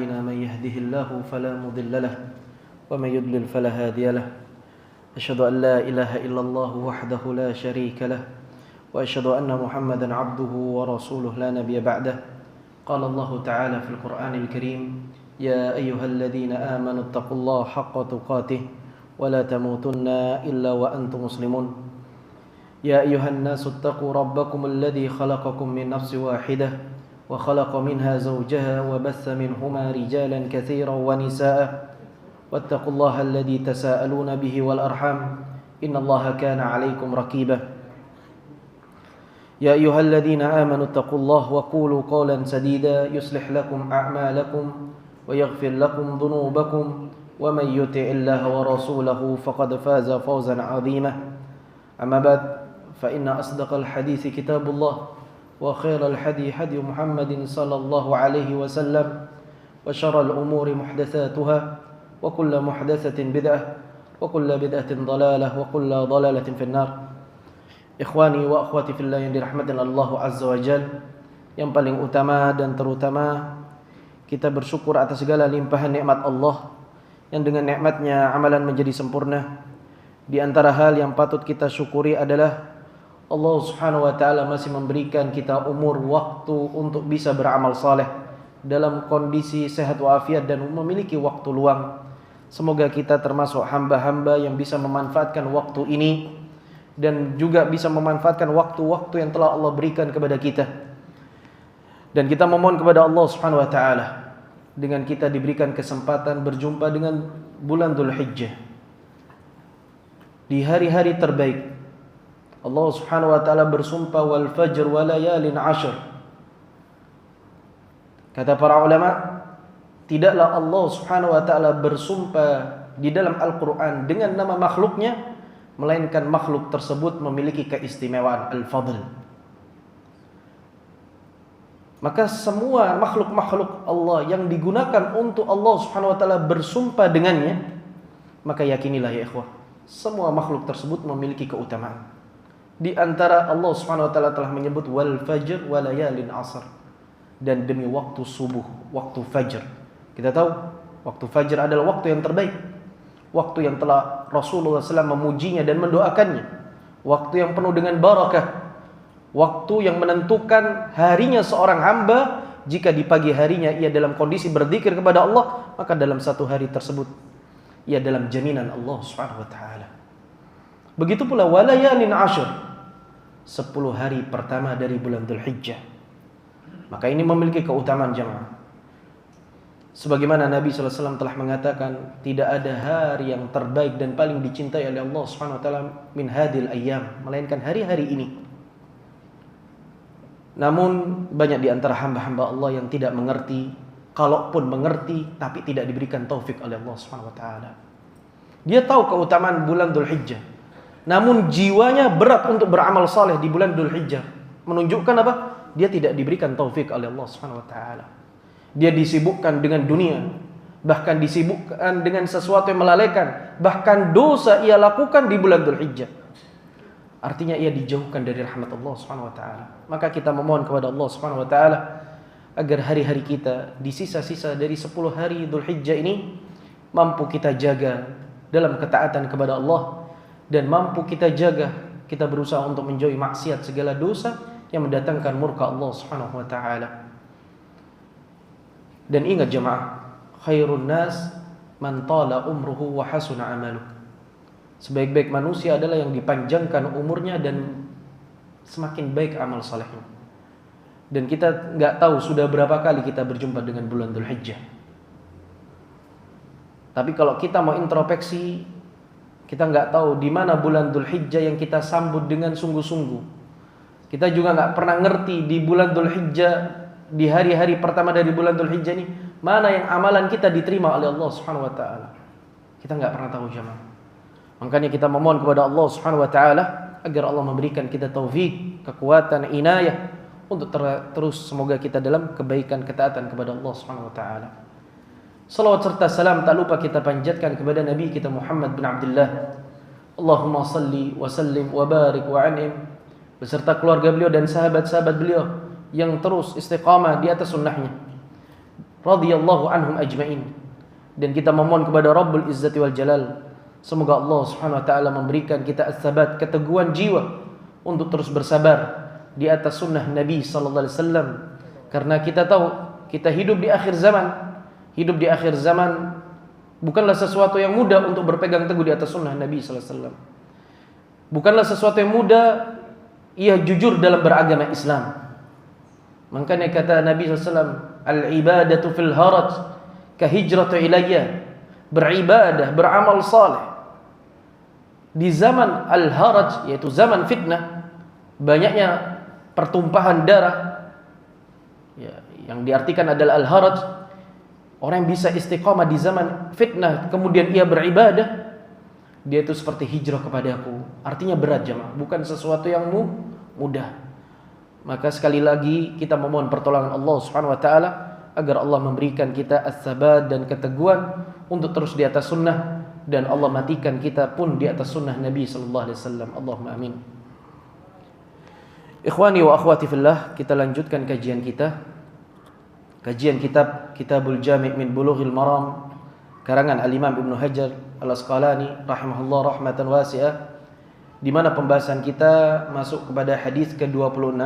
من يهده الله فلا مضل له ومن يضلل فلا هادي له أشهد أن لا إله إلا الله وحده لا شريك له وأشهد أن محمدا عبده ورسوله لا نبي بعده قال الله تعالى في القرآن الكريم يا أيها الذين آمنوا اتقوا الله حق تقاته ولا تموتن إلا وأنتم مسلمون يا أيها الناس اتقوا ربكم الذي خلقكم من نفس واحدة وخلق منها زوجها وبث منهما رجالا كثيرا ونساء واتقوا الله الذي تساءلون به والأرحام إن الله كان عليكم رقيبا يا أيها الذين آمنوا اتقوا الله وقولوا قولا سديدا يصلح لكم أعمالكم ويغفر لكم ذنوبكم ومن يطع الله ورسوله فقد فاز فوزا عظيما أما بعد فإن أصدق الحديث كتاب الله وخير الحدي حدي محمد صلى الله عليه وسلم وشر الأمور محدثاتها وكل محدثة بدعة وكل بدعة ضلالة وكل ضلالة في النار. Ikhwani wa akhwati fillah yang dirahmati Allah Azza wa Jalla, yang paling utama dan terutama kita bersyukur atas segala limpahan nikmat Allah yang dengan nikmatnya amalan menjadi sempurna. Di antara hal yang patut kita syukuri adalah Allah Subhanahu wa taala masih memberikan kita umur waktu untuk bisa beramal saleh dalam kondisi sehat walafiat dan memiliki waktu luang. Semoga kita termasuk hamba-hamba yang bisa memanfaatkan waktu ini dan juga bisa memanfaatkan waktu-waktu yang telah Allah berikan kepada kita. Dan kita memohon kepada Allah Subhanahu wa taala dengan kita diberikan kesempatan berjumpa dengan bulan Dzulhijjah di hari-hari terbaik. Allah Subhanahu wa taala bersumpah wal fajr wa layalin 'ashr. Kata para ulama, tidaklah Allah Subhanahu wa taala bersumpah di dalam Al-Qur'an dengan nama makhluknya, melainkan makhluk tersebut memiliki keistimewaan al-fadl. Maka semua makhluk-makhluk Allah yang digunakan untuk Allah Subhanahu wa taala bersumpah dengannya, maka yakinilah ya ikhwah, semua makhluk tersebut memiliki keutamaan. Di antara Allah Subhanahu wa taala telah menyebut wal fajr wa layalin 'ashr, dan demi waktu subuh, waktu fajr. Kita tahu waktu fajr adalah waktu yang terbaik, waktu yang telah Rasulullah SAW memujinya dan mendoakannya, waktu yang penuh dengan barakah, waktu yang menentukan harinya seorang hamba. Jika di pagi harinya ia dalam kondisi berzikir kepada Allah, maka dalam satu hari tersebut ia dalam jaminan Allah Subhanahu wa taala. Begitu pula walayalin 'ashr, 10 hari pertama dari bulan Dzulhijjah. Maka ini memiliki keutamaan jemaah. Sebagaimana Nabi SAW telah mengatakan, tidak ada hari yang terbaik dan paling dicintai oleh Allah Subhanahu wa taala min hadil ayyam, melainkan hari-hari ini. Namun banyak di antara hamba-hamba Allah yang tidak mengerti, kalaupun mengerti tapi tidak diberikan taufik oleh Allah Subhanahu wa taala. Dia tahu keutamaan bulan Dzulhijjah, namun jiwanya berat untuk beramal saleh di bulan Dzulhijjah. Menunjukkan apa? Dia tidak diberikan taufik oleh Allah Subhanahu wa taala. Dia disibukkan dengan dunia, bahkan disibukkan dengan sesuatu yang melalaikan, bahkan dosa ia lakukan di bulan Dzulhijjah. Artinya ia dijauhkan dari rahmat Allah Subhanahu wa taala. Maka kita memohon kepada Allah Subhanahu wa taala agar hari-hari kita di sisa-sisa dari 10 hari Dzulhijjah ini mampu kita jaga dalam ketaatan kepada Allah, dan mampu kita jaga, kita berusaha untuk menjauhi maksiat, segala dosa yang mendatangkan murka Allah Subhanahu wa taala. Dan ingat jemaah, khairun nas man tala umruhu wa hasuna amaluh. Sebaik-baik manusia adalah yang dipanjangkan umurnya dan semakin baik amal salehnya. Dan kita enggak tahu sudah berapa kali kita berjumpa dengan bulan Dzulhijjah. Tapi kalau kita mau introspeksi, kita enggak tahu di mana bulan Dzulhijjah yang kita sambut dengan sungguh-sungguh. Kita juga enggak pernah ngerti di bulan Dzulhijjah, di hari-hari pertama dari bulan Dzulhijjah ini, mana yang amalan kita diterima oleh Allah Subhanahu wa taala. Kita enggak pernah tahu jemaah. Makanya kita memohon kepada Allah Subhanahu wa taala agar Allah memberikan kita taufik, kekuatan, inayah untuk terus semoga kita dalam kebaikan, ketaatan kepada Allah Subhanahu wa taala. Salawat serta salam tak lupa kita panjatkan kepada Nabi kita Muhammad bin Abdullah. Allahumma salli wa sallim wa barik wa an'im, beserta keluarga beliau dan sahabat-sahabat beliau yang terus istiqamah di atas sunnahnya. radhiyallahu anhum ajma'in. Dan kita memohon kepada Rabbul Izzati wal Jalal, semoga Allah Subhanahu wa taala memberikan kita as-sabat, keteguhan jiwa untuk terus bersabar di atas sunnah Nabi sallallahu alaihi wasallam. Karena kita tahu kita hidup di akhir zaman. Hidup di akhir zaman bukanlah sesuatu yang mudah untuk berpegang teguh di atas sunnah Nabi sallallahu alaihi wasallam. Bukanlah sesuatu yang mudah ia jujur dalam beragama Islam. Makanya kata Nabi sallallahu alaihi wasallam, al-ibadatu fil haraj ka hijratu ilayya. Beribadah, beramal saleh di zaman al-haraj, yaitu zaman fitnah, banyaknya pertumpahan darah, ya, yang diartikan adalah al-haraj. Orang yang bisa istiqamah di zaman fitnah kemudian ia beribadah, dia itu seperti hijrah kepadaku. Artinya berat jemaah, bukan sesuatu yang mudah. Maka sekali lagi kita memohon pertolongan Allah Subhanahu wa taala agar Allah memberikan kita as-sabat dan keteguhan untuk terus di atas sunnah, dan Allah matikan kita pun di atas sunnah Nabi sallallahu alaihi wasallam. Allahumma amin. Ikhwani wa akhwati fillah, kita lanjutkan kajian kita. Kajian kitab Kitabul Jami' min Bulughil Maram karangan Al-Imam Ibnu Hajar Al-Asqalani rahimahullah rahmatan wasi'ah, di mana pembahasan kita masuk kepada hadis ke-26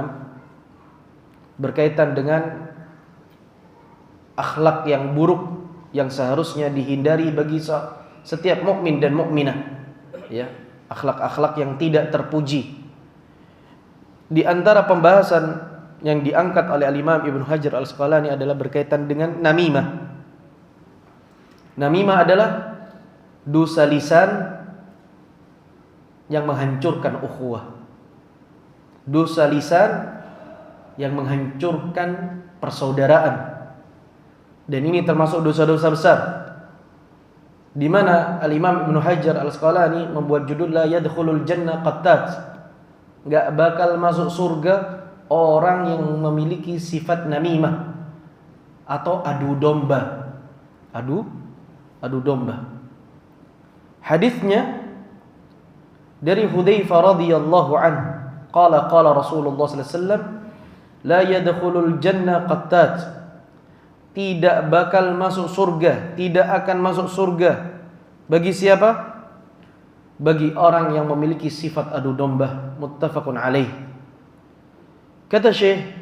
berkaitan dengan akhlak yang buruk yang seharusnya dihindari bagi setiap mukmin dan mukminah, ya, akhlak-akhlak yang tidak terpuji. Di antara pembahasan yang diangkat oleh Al-Imam Ibnu Hajar Al-Asqalani adalah berkaitan dengan namimah. Namimah adalah dosa lisan yang menghancurkan ukhuwah. Dosa lisan yang menghancurkan persaudaraan. Dan ini termasuk dosa-dosa besar, di mana Al-Imam Ibnu Hajar Al-Asqalani membuat judul la yadkhulul jannah qattat. Enggak bakal masuk surga orang yang memiliki sifat namimah atau adu domba. Adu domba. Hadisnya dari Hudzaifah radhiyallahu anhu, qala Rasulullah sallallahu alaihi wasallam, la yadkhulul jannah qattat. Tidak bakal masuk surga, tidak akan masuk surga. Bagi siapa? Bagi orang yang memiliki sifat adu domba. Muttafaqun alaih. Kata Syekh,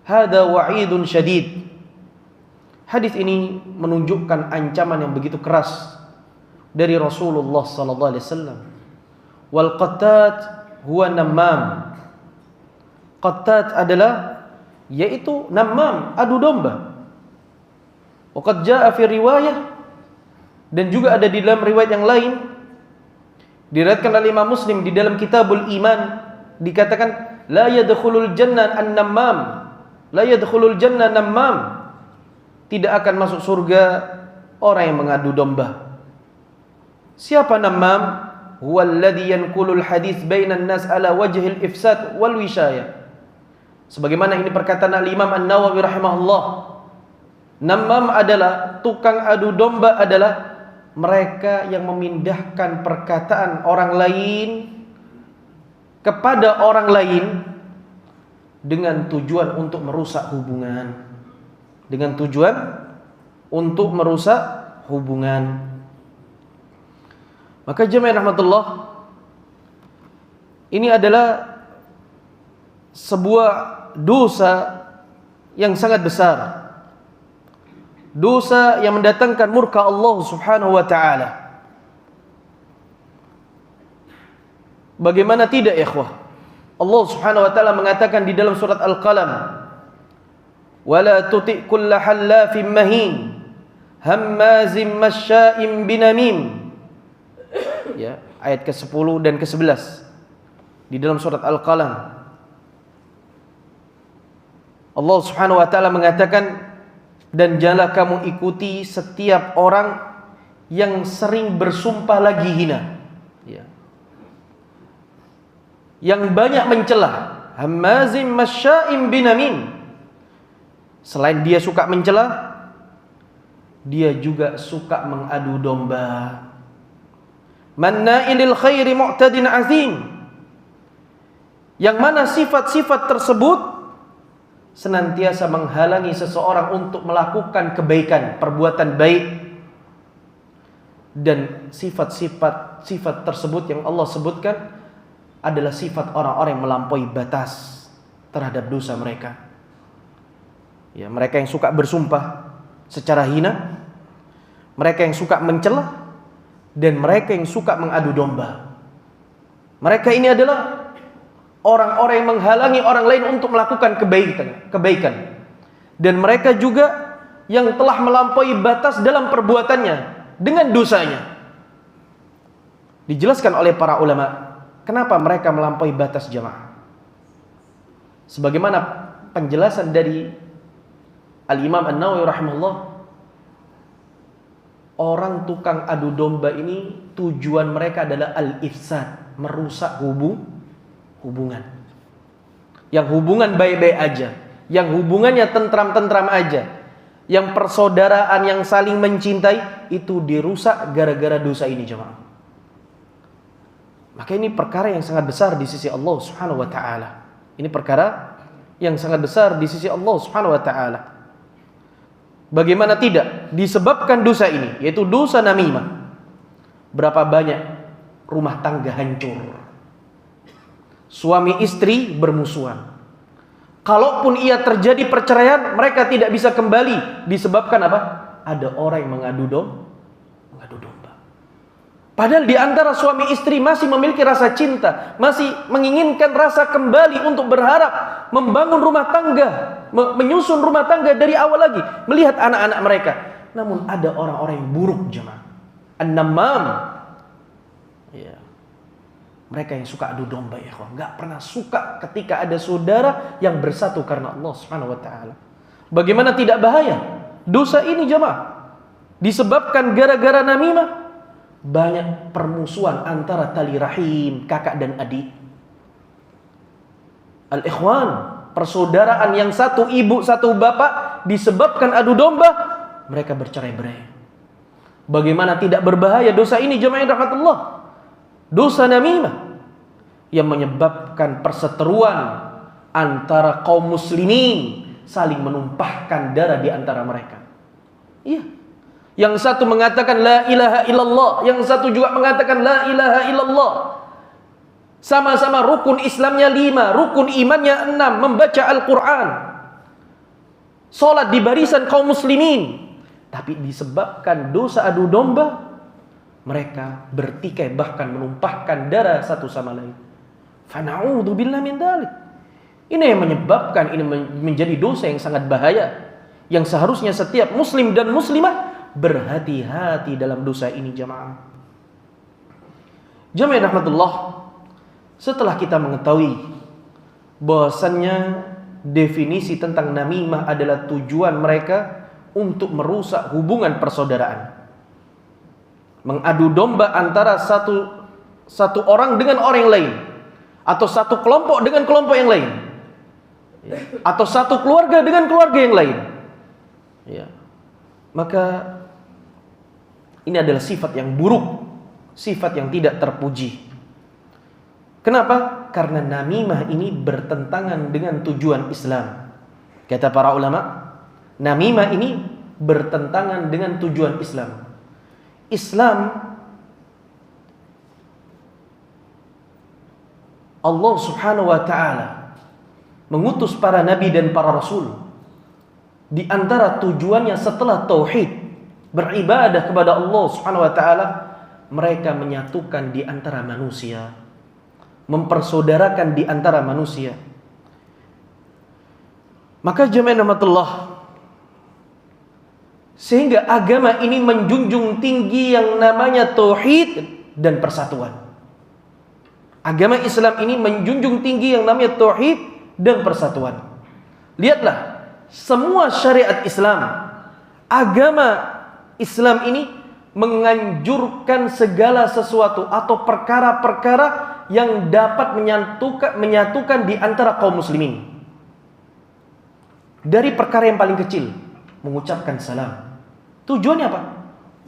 hada wa'idun syadid. Hadis ini menunjukkan ancaman yang begitu keras dari Rasulullah sallallahu alaihi wasallam. Wal qattat huwa namam. Qattat adalah yaitu namam, adu domba. Waqad jaa fi riwayah, dan juga ada di dalam riwayat yang lain diriwayatkan oleh Imam Muslim di dalam Kitabul Iman, dikatakan la yadkhulul jannah an-nammam, la yadkhulul jannah nammam, tidak akan masuk surga orang yang mengadu domba. Siapa nammam? Huwa alladhi yanqulul hadits bainan nas ala wajhil ifsad wal wishayah. Sebagaimana ini perkataan Al-Imam An-Nawawi rahimahullah, namam adalah tukang adu domba, adalah mereka yang memindahkan perkataan orang lain kepada orang lain dengan tujuan untuk merusak hubungan. Dengan tujuan untuk merusak hubungan. Maka jemaah rahmatullah, ini adalah sebuah dosa yang sangat besar. Dosa yang mendatangkan murka Allah Subhanahu wa taala. Bagaimana tidak, ikhwah? Allah Subhanahu wa taala mengatakan di dalam surat Al-Qalam, "Wala tuti' kulla hallafin mahin, hammazim masya'im binamim." Ya, ayat ke-10 dan ke-11 di dalam surat Al-Qalam. Allah Subhanahu wa taala mengatakan, dan janganlah kamu ikuti setiap orang yang sering bersumpah lagi hina, ya, yang banyak mencela. Hammazim masya'im binamim. Selain dia suka mencela, dia juga suka mengadu domba. Manna'ilil khairi mu'tadin azim. Yang mana sifat-sifat tersebut senantiasa menghalangi seseorang untuk melakukan kebaikan, perbuatan baik. Dan sifat tersebut yang Allah sebutkan adalah sifat orang-orang yang melampaui batas terhadap dosa mereka. Ya, mereka yang suka bersumpah secara hina, mereka yang suka mencela, dan mereka yang suka mengadu domba. Mereka ini adalah orang-orang yang menghalangi orang lain untuk melakukan kebaikan. Dan mereka juga yang telah melampaui batas dalam perbuatannya dengan dosanya. Dijelaskan oleh para ulama kenapa mereka melampaui batas, jamaah. Sebagaimana penjelasan dari Al-Imam An-Nawawi rahimahullah, orang tukang adu domba ini tujuan mereka adalah al-ifsad, merusak hubungan. Yang hubungan baik-baik aja, yang hubungannya tentram-tentram aja, yang persaudaraan, yang saling mencintai, itu dirusak gara-gara dosa ini, jemaah. Maka ini perkara yang sangat besar di sisi Allah Subhanahu wa taala. Ini perkara yang sangat besar di sisi Allah Subhanahu wa taala. Bagaimana tidak disebabkan dosa ini, yaitu dosa namimah, berapa banyak rumah tangga hancur, suami istri bermusuhan. Kalaupun ia terjadi perceraian, mereka tidak bisa kembali disebabkan apa? Ada orang yang mengadu domba. Padahal di antara suami istri masih memiliki rasa cinta, masih menginginkan rasa kembali untuk berharap membangun rumah tangga, menyusun rumah tangga dari awal lagi, melihat anak-anak mereka. Namun ada orang-orang yang buruk, jemaah. An-namam. Ya. Mereka yang suka adu domba, ya kawan, nggak pernah suka ketika ada saudara yang bersatu karena Allah Subhanahu wa taala. Bagaimana tidak bahaya dosa ini, jemaah? Disebabkan gara-gara namimah, banyak permusuhan antara tali rahim, kakak dan adik. Al-ikhwan, persaudaraan yang satu ibu satu bapak, disebabkan adu domba, mereka bercerai-berai. Bagaimana tidak berbahaya dosa ini, jemaah rahmatullah? Dosa namimah yang menyebabkan perseteruan antara kaum muslimin, saling menumpahkan darah di antara mereka. Iya. Yang satu mengatakan la ilaha illallah, yang satu juga mengatakan la ilaha illallah. Sama-sama rukun Islamnya 5, rukun imannya 6, membaca Al-Quran, salat di barisan kaum muslimin. Tapi disebabkan dosa adu domba, mereka bertikai, bahkan menumpahkan darah satu sama lain. Fana'udzubillah min dzalik. Ini yang menyebabkan ini menjadi dosa yang sangat bahaya, yang seharusnya setiap muslim dan muslimah berhati-hati dalam dosa ini, jamaah. Jamaah rahmatullah, setelah kita mengetahui bahwasannya definisi tentang namimah adalah tujuan mereka untuk merusak hubungan persaudaraan, mengadu domba antara satu orang dengan orang yang lain, atau satu kelompok dengan kelompok yang lain, atau satu keluarga dengan keluarga yang lain. Ya. Maka ini adalah sifat yang buruk, sifat yang tidak terpuji. Kenapa? Karena namimah ini bertentangan dengan tujuan Islam. Kata para ulama, namimah ini bertentangan dengan tujuan Islam. Islam, Allah Subhanahu wa taala mengutus para nabi dan para rasul. Di antara tujuannya setelah tauhid, beribadah kepada Allah Subhanahu wa taala, mereka menyatukan di antara manusia, mempersaudarakan di antara manusia. Maka jemaah rahmatullah, sehingga agama ini menjunjung tinggi yang namanya tauhid dan persatuan. Agama Islam ini menjunjung tinggi yang namanya tauhid dan persatuan. Lihatlah, semua syariat Islam, agama Islam ini menganjurkan segala sesuatu atau perkara-perkara yang dapat menyatukan di antara kaum muslimin. Dari perkara yang paling kecil, mengucapkan salam. Tujuannya apa?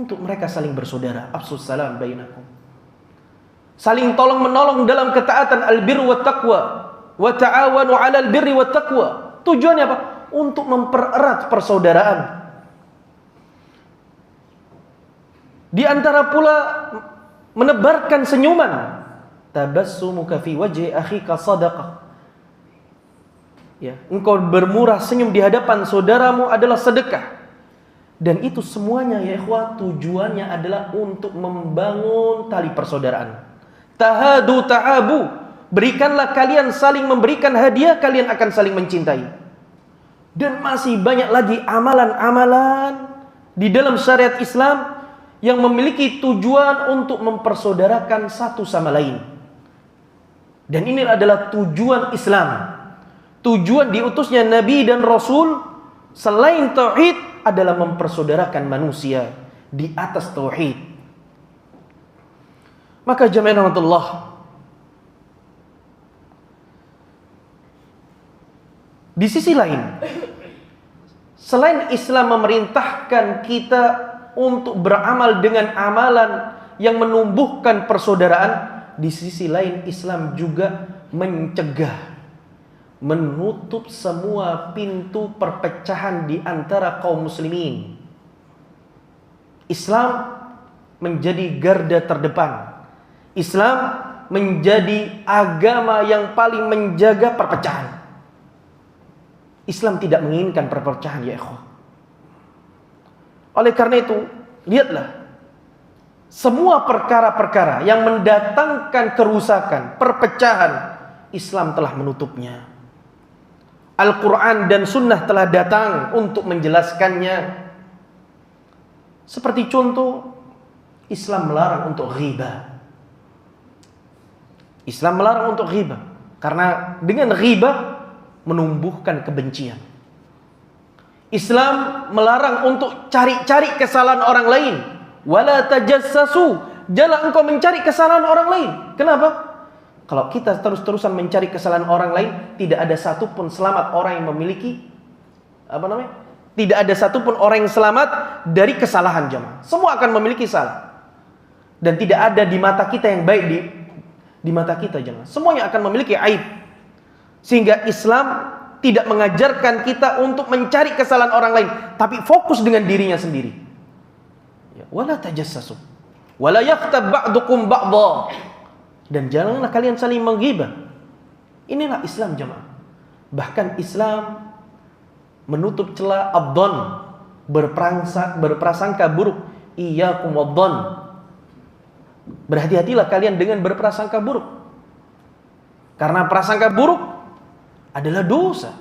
Untuk mereka saling bersaudara. Afsus salam bainakum. Saling tolong menolong dalam ketaatan albir wa taqwa. Wa ta'awanu 'alal birri wat taqwa. Tujuannya apa? Untuk mempererat persaudaraan. Di antara pula menebarkan senyuman. Tabassumuka fi wajhi akhika sadaqah. Ya, engkau bermurah senyum di hadapan saudaramu adalah sedekah. Dan itu semuanya ya ikhwah, tujuannya adalah untuk membangun tali persaudaraan. Tahadu tahabu. Berikanlah kalian saling memberikan hadiah, kalian akan saling mencintai. Dan masih banyak lagi amalan-amalan di dalam syariat Islam yang memiliki tujuan untuk mempersaudarakan satu sama lain. Dan ini adalah tujuan Islam. Tujuan diutusnya Nabi dan Rasul selain tauhid adalah mempersaudarakan manusia di atas tauhid. Maka jamaah rahmatullah, di sisi lain, selain Islam memerintahkan kita untuk beramal dengan amalan yang menumbuhkan persaudaraan, di sisi lain Islam juga mencegah, menutup semua pintu perpecahan di antara kaum muslimin. Islam menjadi garda terdepan. Islam menjadi agama yang paling menjaga perpecahan. Islam tidak menginginkan perpecahan ya ikhwah. Oleh karena itu, lihatlah, semua perkara-perkara yang mendatangkan kerusakan, perpecahan, Islam telah menutupnya. Al-Quran dan Sunnah telah datang untuk menjelaskannya. Seperti contoh, Islam melarang untuk ghibah. Islam melarang untuk ghibah karena dengan ghibah menumbuhkan kebencian. Islam melarang untuk cari-cari kesalahan orang lain. Wala tajassasu, jangan engkau mencari kesalahan orang lain. Kenapa? Kalau kita terus-terusan mencari kesalahan orang lain, tidak ada satupun selamat orang yang memiliki tidak ada satupun orang yang selamat dari kesalahan jemaah. Semua akan memiliki salah. Dan tidak ada di mata kita yang baik di mata kita jemaah. Semuanya akan memiliki aib. Sehingga Islam tidak mengajarkan kita untuk mencari kesalahan orang lain, tapi fokus dengan dirinya sendiri. Wala tajassasu, wala yaghtab ba'dukum ba'dha. Dan janganlah kalian saling menggibah. Inilah Islam jemaah. Bahkan Islam menutup celah abdon, berprasangka buruk. Iyyakum wadzan. Berhati-hatilah kalian dengan berprasangka buruk. Karena prasangka buruk adalah dosa.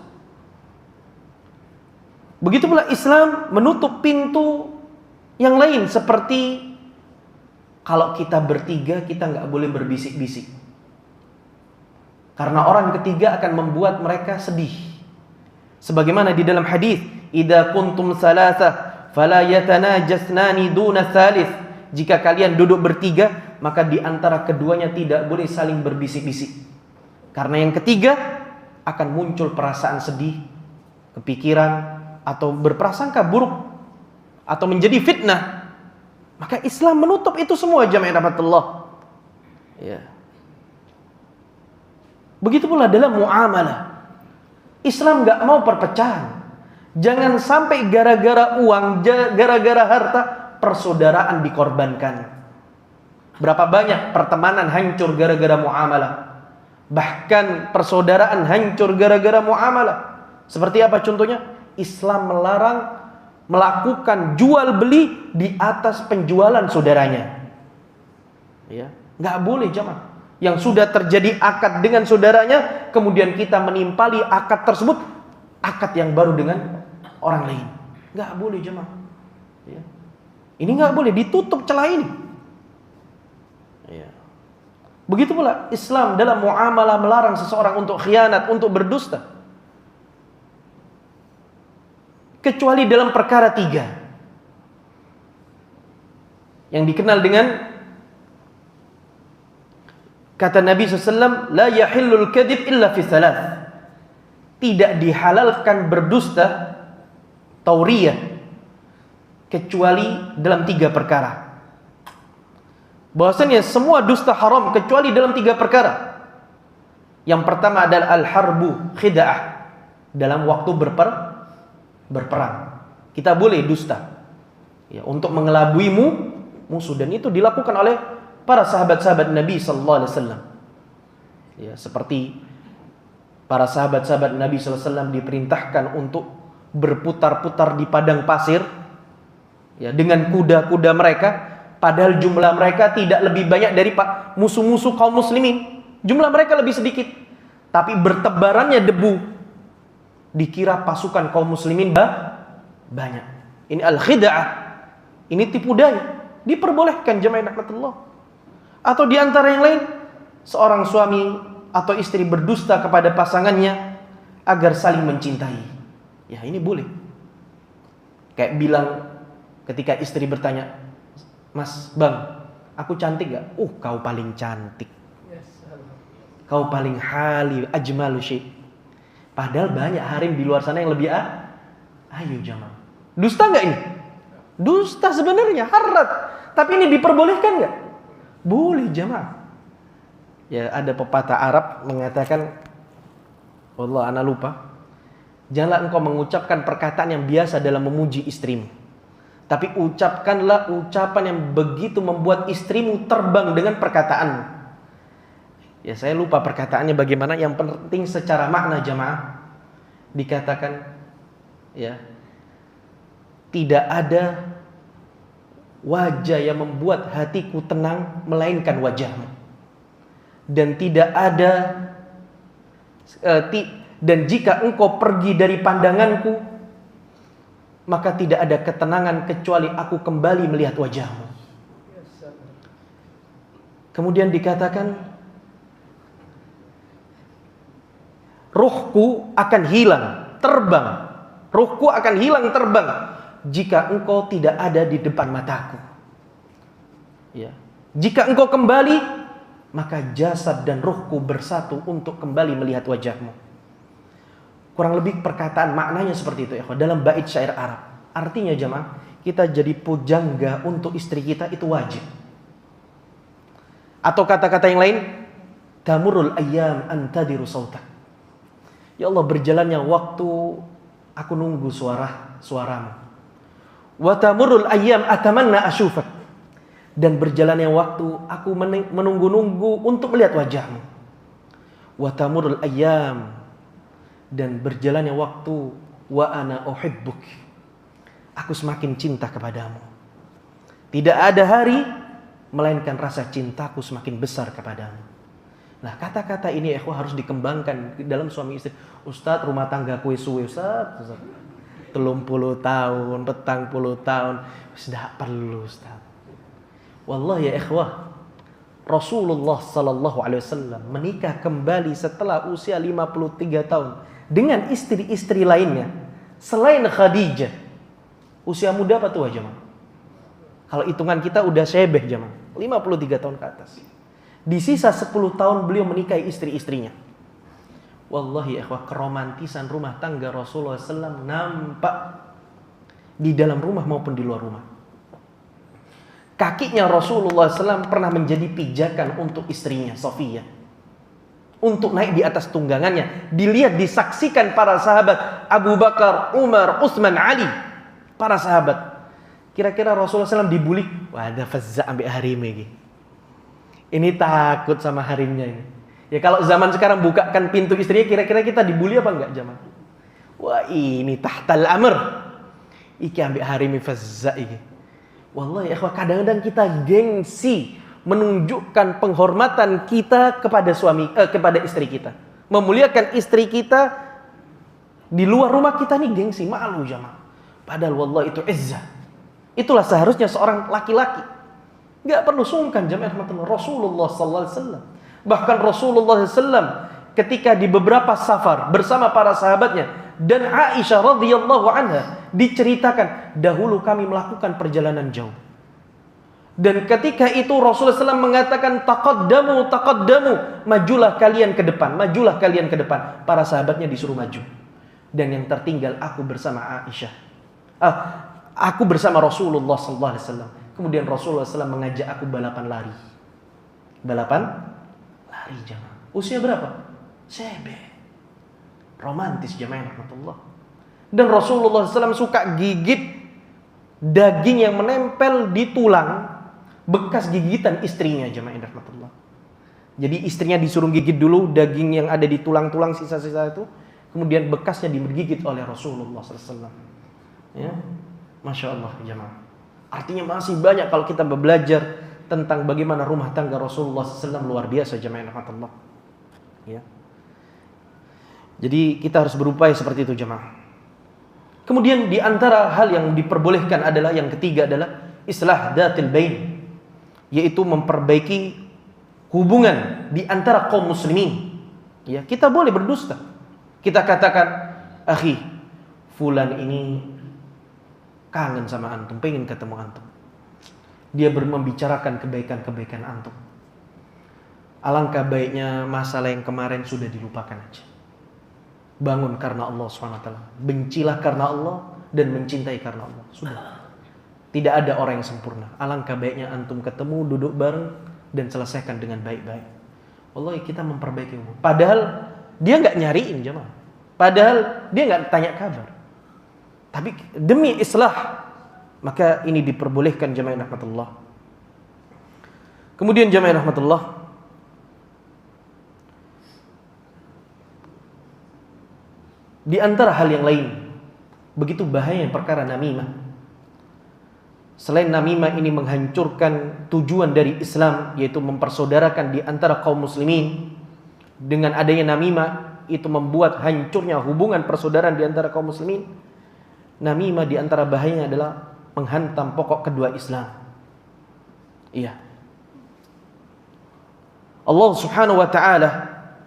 Begitu pula Islam menutup pintu yang lain, seperti kalau kita bertiga, kita nggak boleh berbisik-bisik. Karena orang ketiga akan membuat mereka sedih. Sebagaimana di dalam hadis, "Idza kuntum salasah fala yatanajasnani duna tsalits." Jika kalian duduk bertiga, maka di antara keduanya tidak boleh saling berbisik-bisik. Karena yang ketiga akan muncul perasaan sedih, kepikiran, atau berprasangka buruk, atau menjadi fitnah. Maka Islam menutup itu semua jamaah rahmatullah. Ya. Begitu pula dalam muamalah. Islam enggak mau perpecahan. Jangan sampai gara-gara uang, gara-gara harta, persaudaraan dikorbankan. Berapa banyak pertemanan hancur gara-gara muamalah. Bahkan persaudaraan hancur gara-gara muamalah. Seperti apa contohnya? Islam melarang melakukan jual beli di atas penjualan saudaranya. Ya, nggak boleh jemaah. Yang sudah terjadi akad dengan saudaranya, kemudian kita menimpali akad tersebut, akad yang baru dengan orang lain. Nggak boleh jemaah. Ya. Ini nggak boleh, ditutup celah ini. Ya. Begitu pula Islam dalam muamalah melarang seseorang untuk khianat, untuk berdusta. Kecuali dalam perkara 3 yang dikenal dengan kata Nabi SAW, la yahillul kadhib illa fi thalath. Tidak dihalalkan berdusta, tauriyah, kecuali dalam 3 perkara. Bahwasanya semua dusta haram kecuali dalam 3 perkara. Yang pertama adalah al-harbu khida'ah, dalam waktu berperang. Kita boleh dusta ya, untuk mengelabui musuh, dan itu dilakukan oleh para sahabat-sahabat Nabi sallallahu alaihi wasallam. Ya, seperti para sahabat-sahabat Nabi sallallahu alaihi wasallam diperintahkan untuk berputar-putar di padang pasir ya, dengan kuda-kuda mereka, padahal jumlah mereka tidak lebih banyak dari musuh-musuh kaum muslimin. Jumlah mereka lebih sedikit, tapi bertebarannya debu dikira pasukan kaum muslimin banyak. Ini al-khid'ah, ini tipu daya. Diperbolehkan jemaah rahmatullah. Atau di antara yang lain, seorang suami atau istri berdusta kepada pasangannya agar saling mencintai. Ya, ini boleh. Kayak bilang ketika istri bertanya, "Mas, Bang, aku cantik gak?" Kau paling cantik. Kau paling halil, ajmalu syai'. Padahal banyak harim di luar sana yang lebih ayo jamaah. Dusta gak ini? Dusta sebenarnya, harat. Tapi ini diperbolehkan gak? Boleh jamaah. Ya, ada pepatah Arab mengatakan, wallah ana lupa, janganlah engkau mengucapkan perkataan yang biasa dalam memuji istrimu, tapi ucapkanlah ucapan yang begitu membuat istrimu terbang dengan perkataanmu. Ya, saya lupa perkataannya bagaimana, yang penting secara makna jamaah dikatakan ya, tidak ada wajah yang membuat hatiku tenang melainkan wajahmu, dan tidak ada dan jika engkau pergi dari pandanganku, maka tidak ada ketenangan kecuali aku kembali melihat wajahmu. Kemudian dikatakan, ruhku akan hilang terbang, ruhku akan hilang terbang jika engkau tidak ada di depan mataku. Ya. Jika engkau kembali, maka jasad dan ruhku bersatu untuk kembali melihat wajahmu. Kurang lebih perkataan maknanya seperti itu ya, dalam bait syair Arab. Artinya jemaah, kita jadi pujangga untuk istri kita itu wajib. Atau kata-kata yang lain, tamurul ayyam antadiru sautak. Ya Allah, berjalannya waktu aku nunggu suaramu. Wa tamurul ayyam atamanna asyufak. Dan berjalannya waktu aku menunggu-nunggu untuk melihat wajahmu. Wa tamurul ayyam, dan berjalannya waktu wa ana uhibbuk, aku semakin cinta kepadamu. Tidak ada hari melainkan rasa cintaku semakin besar kepadamu. Nah, kata-kata ini harus dikembangkan dalam suami istri. Ustaz, rumah tangga kue suwe Ustaz. 30 tahun, 40 tahun, sudah perlu Ustaz. Wallahi ya ikhwah, Rasulullah sallallahu alaihi wasallam menikah kembali setelah usia 53 tahun dengan istri-istri lainnya selain Khadijah. Usia muda apa tua jemaah? Kalau hitungan kita udah syebeh jemaah, 53 tahun ke atas. Di sisa 10 tahun beliau menikahi istri-istrinya. Wallahi ya ikhwah, keromantisan rumah tangga Rasulullah SAW nampak di dalam rumah maupun di luar rumah. Kakinya Rasulullah SAW pernah menjadi pijakan untuk istrinya Sofiyah, untuk naik di atas tunggangannya. Dilihat, disaksikan para sahabat Abu Bakar, Umar, Utsman, Ali. Para sahabat. Kira-kira Rasulullah SAW dibuli, wah ada fazza ambil harim lagi. Ini takut sama harimnya ini. Ya kalau zaman sekarang bukakan pintu istrinya, kira-kira kita dibuli apa enggak jamaah? Wah ini tahtal amr. Iki ambil harimi fazza iki. Wallahi ya, kadang-kadang kita gengsi menunjukkan penghormatan kita kepada kepada istri kita. Memuliakan istri kita di luar rumah kita nih gengsi, malu jamaah. Padahal wallahi itu izzah. Itulah seharusnya seorang laki-laki. Enggak perlu sungkan jamaah rahmatullah. Rasulullah sallallahu alaihi wasallam, bahkan Rasulullah SAW ketika di beberapa safar bersama para sahabatnya dan Aisyah radhiyallahu anha, diceritakan dahulu kami melakukan perjalanan jauh. Dan ketika itu Rasulullah SAW mengatakan taqaddamu, taqaddamu, majulah kalian ke depan, majulah kalian ke depan. Para sahabatnya disuruh maju. Dan yang tertinggal aku bersama Aisyah. Aku bersama Rasulullah SAW. Kemudian Rasulullah SAW mengajak aku balapan lari. Balapan lari jamaah. Usia berapa? Sebe. Romantis jamaah rahmatullah. Dan Rasulullah SAW suka gigit daging yang menempel di tulang, bekas gigitan istrinya jamaah rahmatullah. Jadi istrinya disuruh gigit dulu daging yang ada di tulang-tulang sisa-sisa itu, kemudian bekasnya digigit oleh Rasulullah SAW. Ya, masya Allah jamaah. Artinya masih banyak kalau kita belajar tentang bagaimana rumah tangga Rasulullah SAW, luar biasa jamaah rahmatullah. Ya. Jadi kita harus berupaya seperti itu jamaah. Kemudian di antara hal yang diperbolehkan adalah yang ketiga adalah islah dzatil bain, yaitu memperbaiki hubungan di antara kaum muslimin. Ya, kita boleh berdusta. Kita katakan, "Akhi, fulan ini kangen sama antum, pengen ketemu antum. Dia membicarakan kebaikan-kebaikan antum. Alangkah baiknya masalah yang kemarin sudah dilupakan aja. Bangun karena Allah SWT. Bencilah karena Allah dan mencintai karena Allah. Sudah. Tidak ada orang yang sempurna. Alangkah baiknya antum ketemu, duduk bareng dan selesaikan dengan baik-baik. Wallahi kita memperbaiki umur. Padahal dia nggak nyariin jemaah. Padahal dia nggak tanya kabar. Tapi demi islah, maka ini diperbolehkan jemaah rahmatullah. Kemudian jemaah rahmatullah, di antara hal yang lain, begitu bahaya perkara namimah. Selain namimah ini menghancurkan tujuan dari Islam, yaitu mempersaudarakan di antara kaum muslimin. Dengan adanya namimah, itu membuat hancurnya hubungan persaudaraan di antara kaum muslimin. Namimah di antara bahayanya adalah menghantam pokok kedua Islam. Iya. Allah Subhanahu wa taala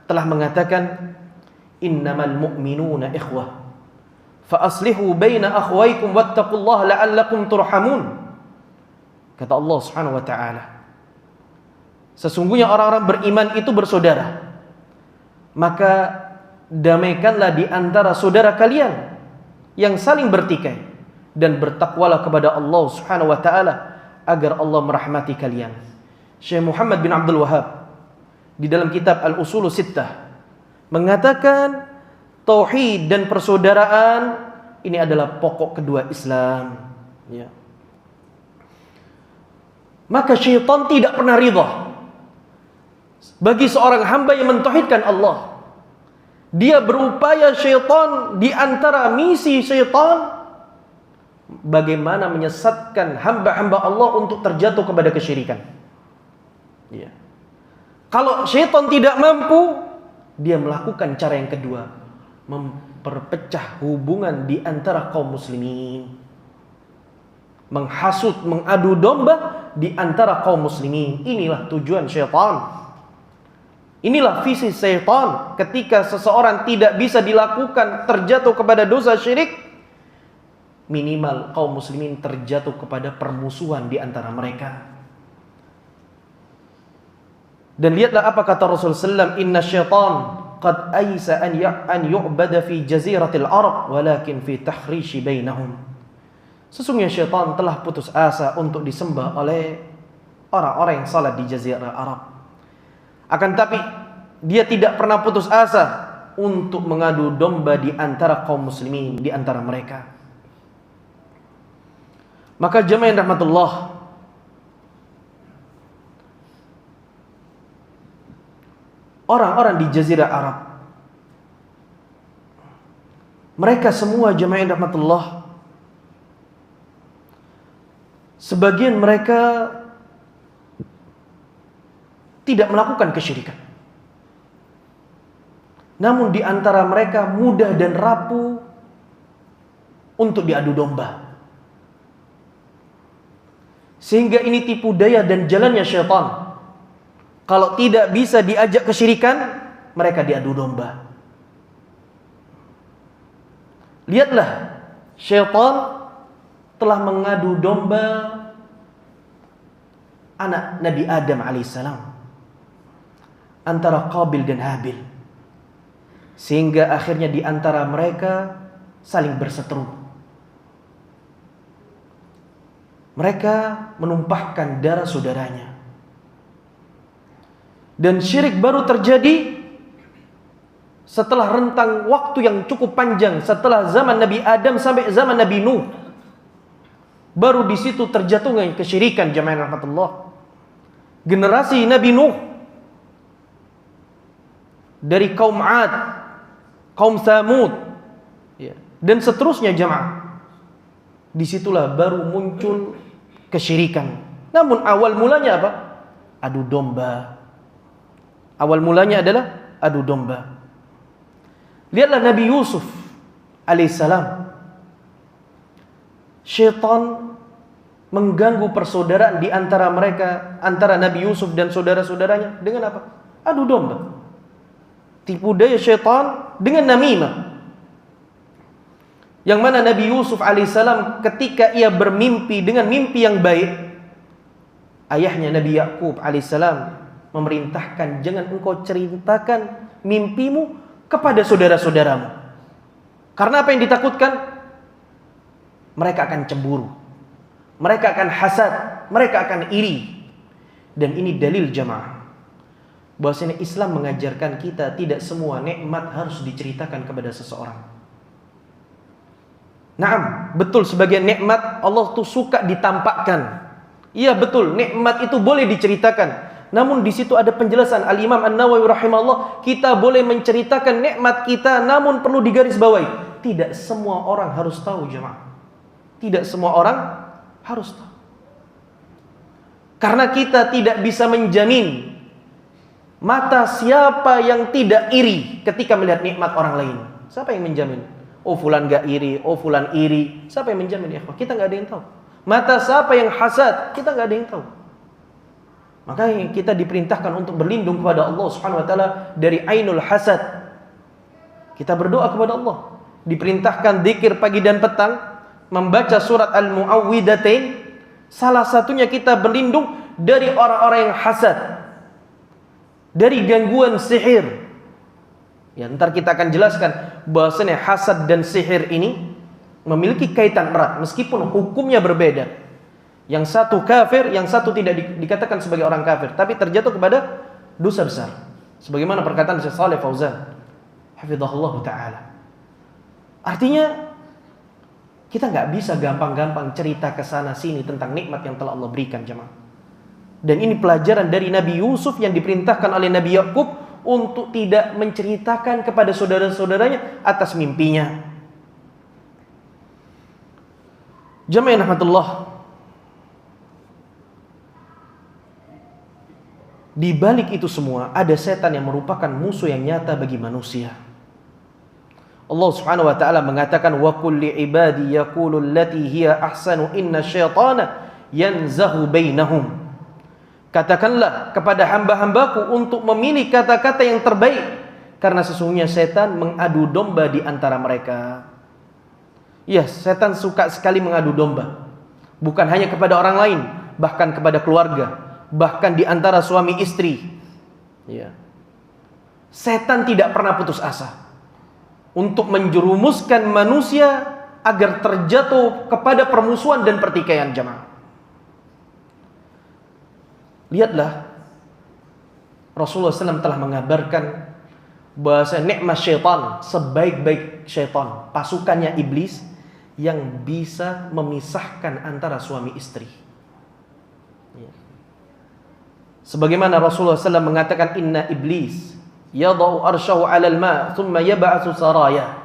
telah mengatakan, innamal mu'minuna ikhwah fa aslihu baina akhwaykum wattaqullaha la'allakum turhamun. Kata Allah Subhanahu wa taala, sesungguhnya orang-orang beriman itu bersaudara, maka damaikanlah di antara saudara kalian yang saling bertikai, dan bertakwalah kepada Allah Subhanahu wa taala agar Allah merahmati kalian. Syekh Muhammad bin Abdul Wahhab di dalam kitab Al-Ushul Sittah mengatakan tauhid dan persaudaraan ini adalah pokok kedua Islam. Ya. Maka syaitan tidak pernah ridha bagi seorang hamba yang mentauhidkan Allah. Dia berupaya syaitan, di antara misi syaitan bagaimana menyesatkan hamba-hamba Allah untuk terjatuh kepada kesyirikan. Ya. Kalau syaitan tidak mampu, dia melakukan cara yang kedua, memperpecah hubungan di antara kaum muslimin, menghasut, mengadu domba di antara kaum muslimin. Inilah tujuan syaitan. Inilah visi syaitan. Ketika seseorang tidak bisa dilakukan terjatuh kepada dosa syirik, minimal kaum muslimin terjatuh kepada permusuhan di antara mereka. Dan lihatlah apa kata Rasul sallam, inna syaitan qad aisa an yu'bada fi jaziratil Arab walakin fi tahrishi bainahum. Sesungguhnya syaitan telah putus asa untuk disembah oleh orang-orang yang salat di jazirah Arab. Akan tapi dia tidak pernah putus asa untuk mengadu domba di antara kaum muslimin, di antara mereka. Maka jemaah rahmatullah, orang-orang di jazirah Arab, mereka semua jemaah rahmatullah, sebagian mereka tidak melakukan kesyirikan. Namun di antara mereka mudah dan rapuh untuk diadu domba. Sehingga ini tipu daya dan jalannya syaitan. Kalau tidak bisa diajak kesyirikan, mereka diadu domba. Lihatlah, syaitan telah mengadu domba anak Nabi Adam alaihissalam antara Qabil dan Habil, sehingga akhirnya di antara mereka saling berseteru. Mereka menumpahkan darah saudaranya. Dan syirik baru terjadi setelah rentang waktu yang cukup panjang, setelah zaman Nabi Adam sampai zaman Nabi Nuh, baru di situ terjatuhnya kesyirikan jamaah rahmatullah. Generasi Nabi Nuh dari kaum Ad, kaum Tsamud, ya, dan seterusnya jamaah. Disitulah baru muncul kesyirikan. Namun awal mulanya apa? Adu domba. Awal mulanya adalah adu domba. Lihatlah Nabi Yusuf alaihissalam. Syaitan mengganggu persaudaraan di antara mereka, antara Nabi Yusuf dan saudara-saudaranya dengan apa? Adu domba. Tipu daya syaitan dengan namimah. Yang mana Nabi Yusuf alaihissalam ketika ia bermimpi dengan mimpi yang baik, ayahnya Nabi Yakub alaihissalam memerintahkan, jangan engkau ceritakan mimpimu kepada saudara-saudaramu. Karena apa yang ditakutkan? Mereka akan cemburu, mereka akan hasad, mereka akan iri. Dan ini dalil jamaah bahwasanya Islam mengajarkan kita tidak semua nikmat harus diceritakan kepada seseorang. Naam, betul sebagian nikmat Allah tuh suka ditampakkan. Iya betul, nikmat itu boleh diceritakan. Namun di situ ada penjelasan Al-Imam An-Nawawi rahimahullah, kita boleh menceritakan nikmat kita, namun perlu digarisbawahi, tidak semua orang harus tahu jemaah. Tidak semua orang harus tahu. Karena kita tidak bisa menjamin mata siapa yang tidak iri ketika melihat nikmat orang lain. Siapa yang menjamin? Oh fulan gak iri, oh fulan iri. Siapa yang menjamin ya? Kita gak ada yang tahu. Mata siapa yang hasad? Kita gak ada yang tahu. Makanya kita diperintahkan untuk berlindung kepada Allah Subhanahu wa taala dari ainul hasad. Kita berdoa kepada Allah. Diperintahkan zikir pagi dan petang, membaca surat Al-Mu'awwidatain. Salah satunya kita berlindung dari orang-orang yang hasad, dari gangguan sihir. Ya, ntar kita akan jelaskan bahwasanya hasad dan sihir ini memiliki kaitan erat meskipun hukumnya berbeda. Yang satu kafir, yang satu tidak dikatakan sebagai orang kafir, tapi terjatuh kepada dosa besar. Sebagaimana perkataan Syekh Shalih Fauzan, hafizahullah taala. Artinya kita nggak bisa gampang-gampang cerita ke sana sini tentang nikmat yang telah Allah berikan jemaah. Dan ini pelajaran dari Nabi Yusuf yang diperintahkan oleh Nabi Yakub untuk tidak menceritakan kepada saudara-saudaranya atas mimpinya. Jemaah rahmatullah, di balik itu semua ada setan yang merupakan musuh yang nyata bagi manusia. Allah Subhanahu wa taala mengatakan wa qul li ibadi yaqulu allati hiya ahsanu inna syaitana yanzahu bainahum. Katakanlah kepada hamba-hambaku untuk memilih kata-kata yang terbaik, karena sesungguhnya setan mengadu domba di antara mereka. Ya, setan suka sekali mengadu domba. Bukan hanya kepada orang lain, bahkan kepada keluarga, bahkan di antara suami istri. Ya. Setan tidak pernah putus asa untuk menjerumuskan manusia agar terjatuh kepada permusuhan dan pertikaian jemaah. Lihatlah, Rasulullah SAW telah mengabarkan bahwa nikmat syaitan, sebaik-baik syaitan, pasukannya iblis yang bisa memisahkan antara suami istri. Ya. Sebagaimana Rasulullah SAW mengatakan, inna iblis yadau arsyahu alal ma thumma yab'atsu saraya.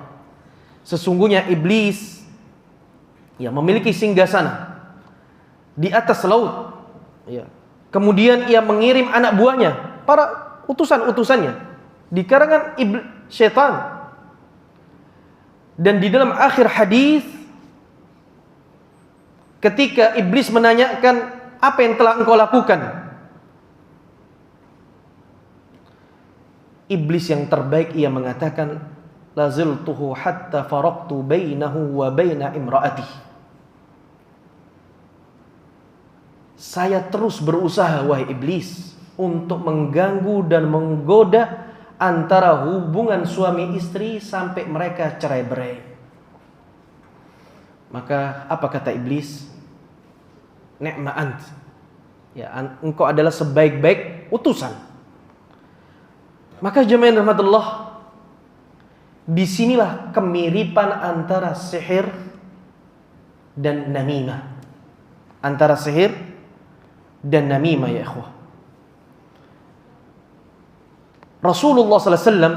Sesungguhnya iblis ya memiliki singgasana di atas laut. Ya. Kemudian ia mengirim anak buahnya, para utusan-utusannya di karangan syaitan. Dan di dalam akhir hadis, ketika iblis menanyakan, apa yang telah engkau lakukan? Iblis yang terbaik ia mengatakan, laziltuhu hatta faraqtu bainahu wa baina imraatihi. Saya terus berusaha, wahai iblis, untuk mengganggu dan menggoda antara hubungan suami istri sampai mereka cerai-berai. Maka apa kata iblis? Ni'ma ant. Ya, engkau adalah sebaik-baik utusan. Maka jemaah rahmatullah, Disinilah kemiripan antara sihir dan namimah. Antara sihir dan namimah ya ikhwah. Rasulullah sallallahu alaihi wasallam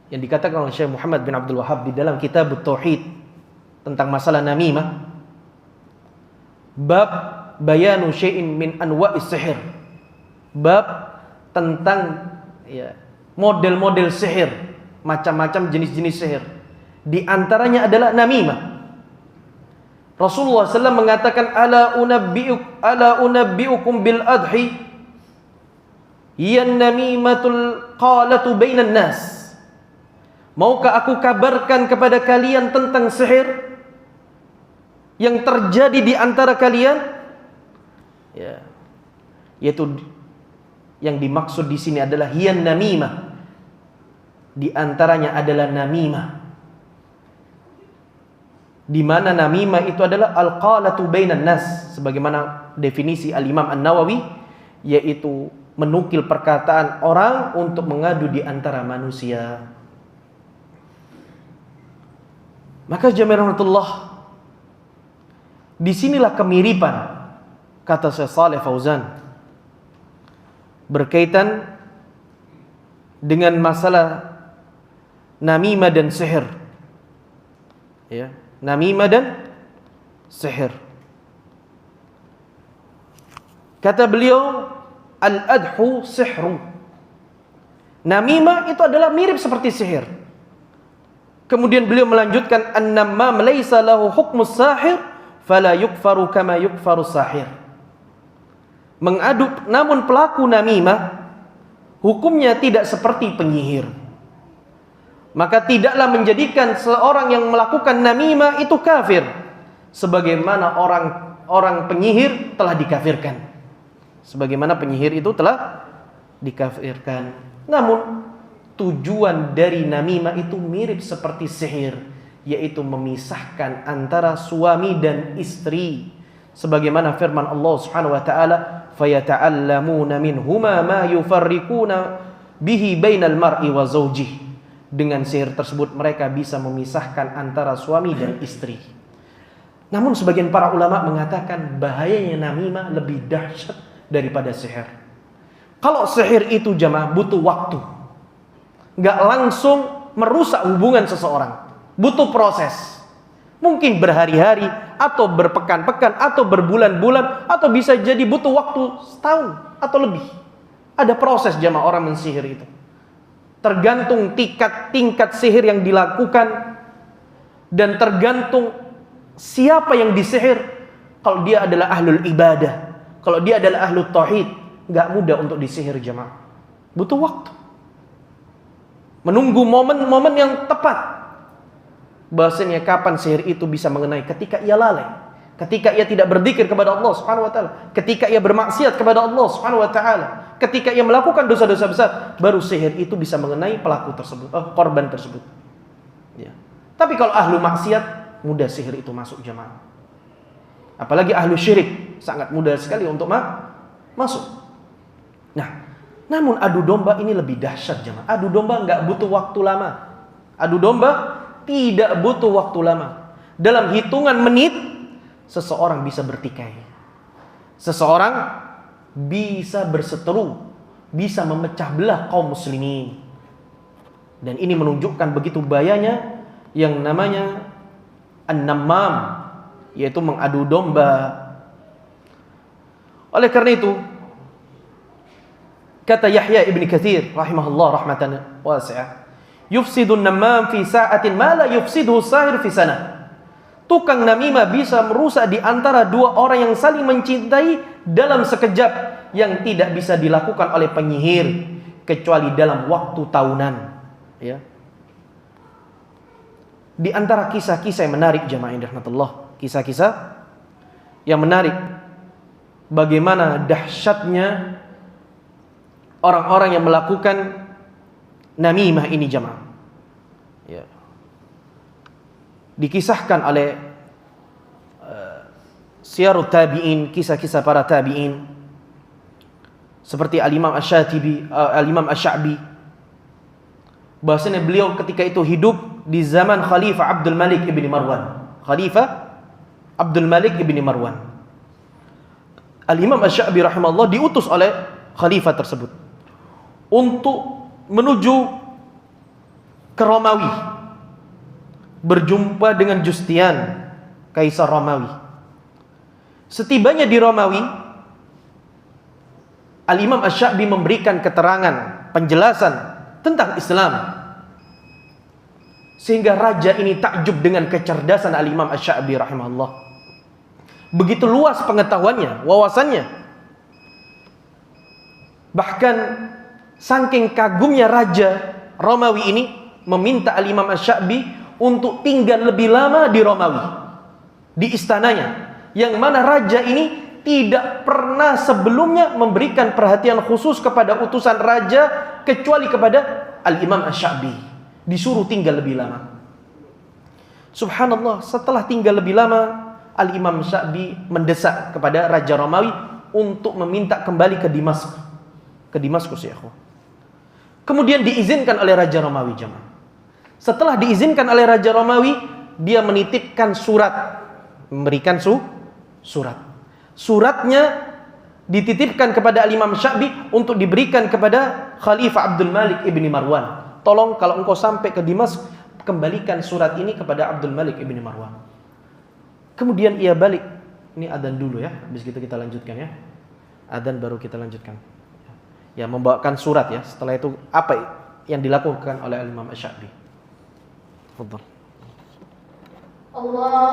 yang dikatakan oleh Syekh Muhammad bin Abdul Wahhab di dalam kitab Tauhid tentang masalah namimah, bab bayanu syai'in min anwa'is sihir, bab tentang model-model sihir, macam-macam jenis-jenis sihir. Di antaranya adalah namimah. Rasulullah SAW mengatakan, ala unabbi'ukum bil adhi yan namimatul qalatu bainan nas. Maukah aku kabarkan kepada kalian tentang sihir yang terjadi di antara kalian? Ya. Yaitu yang dimaksud di sini adalah hiyan namimah. Di antaranya adalah namimah. Di mana namimah itu adalah al-qalatu bainan nas, sebagaimana definisi Al-Imam An-Nawawi, yaitu menukil perkataan orang untuk mengadu di antara manusia. Maka jamaah rahmatullah, disinilah kemiripan, kata Syekh Shalih Fauzan, berkaitan dengan masalah namimah dan sihir. Ya, namimah dan sihir. Kata beliau, al-adhu sihru. Namimah itu adalah mirip seperti sihir. Kemudian beliau melanjutkan, an-nammam laisa lahu hukmus sahir fala yukfaru kama yukfaru sahir. Mengadu, namun pelaku namimah hukumnya tidak seperti penyihir. Maka tidaklah menjadikan seorang yang melakukan namimah itu kafir, sebagaimana orang penyihir telah dikafirkan. Sebagaimana penyihir itu telah dikafirkan. Namun tujuan dari namimah itu mirip seperti sihir, yaitu memisahkan antara suami dan istri. Sebagaimana firman Allah Subhanahu wa taala, fayata'allamuna minhuma ma yufarriquna bihi bainal mar'i wa zawjihi. Dengan sihir tersebut mereka bisa memisahkan antara suami dan istri. Namun sebagian para ulama mengatakan bahayanya namimah lebih dahsyat daripada sihir. Kalau sihir itu jamaah butuh waktu, nggak langsung merusak hubungan seseorang, butuh proses. Mungkin berhari-hari, atau berpekan-pekan, atau berbulan-bulan, atau bisa jadi butuh waktu setahun atau lebih. Ada proses jamaah orang mensihir itu. Tergantung tingkat sihir yang dilakukan, dan tergantung siapa yang disihir. Kalau dia adalah ahlul ibadah, kalau dia adalah ahlul tauhid, nggak mudah untuk disihir jamaah. Butuh waktu, menunggu momen-momen yang tepat. Bahasanya kapan sihir itu bisa mengenai, ketika ia lalai, ketika ia tidak berzikir kepada Allah Subhanahu wa taala, ketika ia bermaksiat kepada Allah Subhanahu wa taala, ketika ia melakukan dosa-dosa besar, baru sihir itu bisa mengenai pelaku tersebut, korban tersebut. Ya. Tapi kalau ahlu maksiat, mudah sihir itu masuk jamaah. Apalagi ahlu syirik, sangat mudah sekali untuk masuk. Nah, namun adu domba ini lebih dahsyat jamaah. Adu domba nggak butuh waktu lama. Adu domba tidak butuh waktu lama. Dalam hitungan menit, seseorang bisa bertikai. Seseorang bisa berseteru, bisa memecah belah kaum muslimin. Dan ini menunjukkan begitu bahayanya yang namanya an-nammam, yaitu mengadu domba. Oleh karena itu, kata Yahya ibn Katsir rahimahullah rahmatan wasi'ah, yufsidun nammam fi sa'atin ma la yufsiduhu sahir fi sanah. Tukang namimah bisa merusak di antara dua orang yang saling mencintai dalam sekejap, yang tidak bisa dilakukan oleh penyihir kecuali dalam waktu tahunan. Ya. Di antara kisah-kisah yang menarik jamaah rahmatullah, kisah-kisah yang menarik bagaimana dahsyatnya orang-orang yang melakukan namimah ini jamaah. Ya. Dikisahkan oleh Siyarut Tabi'in, kisah-kisah para tabi'in, seperti Al-Imam Asy-Sya'bi, bahwasanya beliau ketika itu hidup di zaman Khalifah Abdul Malik ibni Marwan. Khalifah Abdul Malik ibni Marwan. Al-Imam Asy-Sya'bi rahimahullah diutus oleh khalifah tersebut untuk menuju ke Romawi, berjumpa dengan Justian, Kaisar Romawi. Setibanya di Romawi, Al-Imam Asy-Sya'bi memberikan keterangan, penjelasan tentang Islam, sehingga raja ini takjub dengan kecerdasan Al-Imam Asy-Sya'bi rahimahullah. Begitu luas pengetahuannya, wawasannya. Bahkan saking kagumnya raja Romawi ini meminta Al-Imam Asy-Sya'bi untuk tinggal lebih lama di Romawi, di istananya, yang mana raja ini tidak pernah sebelumnya memberikan perhatian khusus kepada utusan raja kecuali kepada Al-Imam Asy-Sya'bi. Disuruh tinggal lebih lama. Subhanallah, setelah tinggal lebih lama, Al-Imam Asy-Sya'bi mendesak kepada raja Romawi untuk meminta kembali ke Damaskus ya akhwah. Kemudian diizinkan oleh raja Romawi jemaah. Setelah diizinkan oleh raja Romawi, dia menitipkan surat, memberikan surat. Suratnya dititipkan kepada Al-Imam Asy-Sya'bi untuk diberikan kepada Khalifah Abdul Malik ibni Marwan. Tolong kalau engkau sampai ke Damaskus, kembalikan surat ini kepada Abdul Malik ibni Marwan. Kemudian ia balik. Ini adzan dulu ya, habis itu kita lanjutkan ya. Adzan baru kita lanjutkan. Ya, membawakan surat ya. Setelah itu apa yang dilakukan oleh Al-Imam Asy-Sya'bi? Tafadhal. Allahu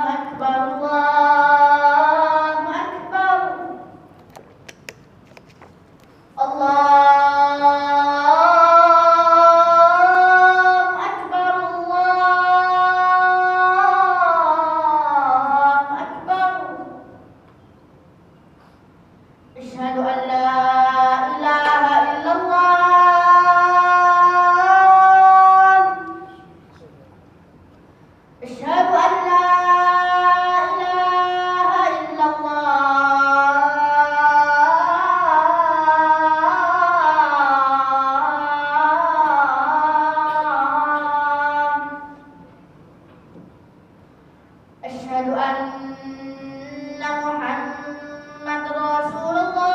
Akbar, Allahu Akbar. Allahu Akbar, Allahu Akbar. Asyhadu an la ilaha illallah. Asyhadu an la ilaha illallah. Asyhadu anna Muhammad Rasulullah.